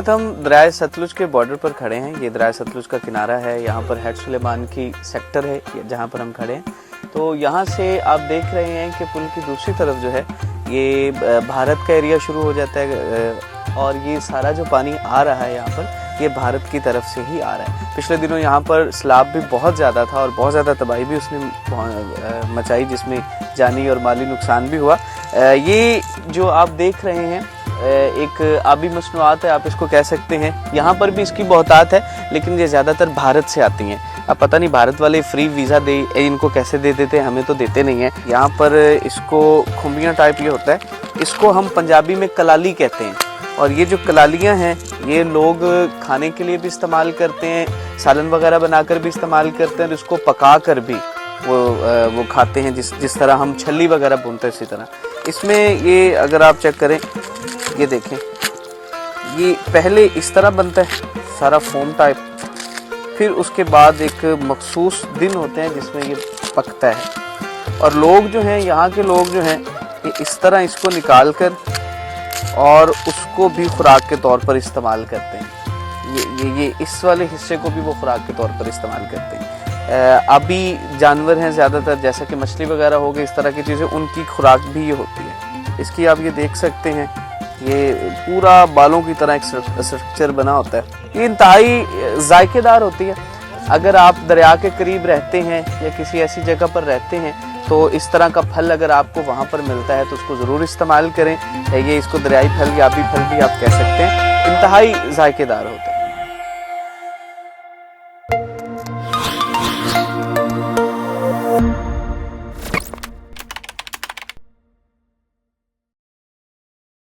वक्त हम दरिया सतलुज के बॉर्डर पर खड़े हैं। ये दरिया सतलुज का किनारा है। यहाँ पर हेड सुलेमान की सेक्टर है जहाँ पर हम खड़े हैं। तो यहाँ से आप देख रहे हैं कि पुल की दूसरी तरफ जो है ये भारत का एरिया शुरू हो जाता है और ये सारा जो पानी आ रहा है यहाँ पर ये भारत की तरफ से ही आ रहा है। पिछले दिनों यहाँ पर सैलाब भी बहुत ज़्यादा था और बहुत ज़्यादा तबाही भी उसने मचाई, जिसमें जानी और माली नुकसान भी हुआ। ये जो आप देख रहे हैं एक आबी मसनूआत है, आप इसको कह सकते हैं। यहाँ पर भी इसकी बहुतात है, लेकिन ये ज़्यादातर भारत से आती हैं। अब पता नहीं भारत वाले फ्री वीज़ा दे इनको कैसे दे देते हैं, हमें तो देते नहीं हैं। यहाँ पर इसको खुम्बियाँ टाइप ये होता है, इसको हम पंजाबी में कलाली कहते हैं। और ये जो कलालियाँ हैं ये लोग खाने के लिए भी इस्तेमाल करते हैं, सालन वगैरह बनाकर भी इस्तेमाल करते हैं और इसको पका कर भी वो खाते हैं, जिस तरह हम छल्ली वगैरह भूनते हैं उसी तरह। इसमें ये अगर आप चेक करें, ये देखें, ये पहले इस तरह बनता है सारा फोम टाइप, फिर उसके बाद एक मखसूस दिन होते हैं जिसमें ये पकता है। और लोग जो हैं, यहाँ के लोग जो हैं, ये इस तरह इसको निकाल कर और उसको भी खुराक के तौर पर इस्तेमाल करते हैं। ये इस वाले हिस्से को भी वो खुराक के तौर पर इस्तेमाल करते हैं। अभी जानवर हैं ज़्यादातर, जैसा कि मछली वगैरह हो गई, इस तरह की चीज़ें, उनकी खुराक भी ये होती है। इसकी आप ये देख सकते हैं, ये पूरा बालों की तरह एक स्ट्रक्चर बना होता है। ये इंतहाई जायकेदार होती है। अगर आप दरिया के करीब रहते हैं या किसी ऐसी जगह पर रहते हैं तो इस तरह का फल अगर आपको वहाँ पर मिलता है तो उसको ज़रूर इस्तेमाल करें। ये इसको दरियाई फल या आबी फल भी आप कह सकते हैं। इंतहाई जायकेदार होता है।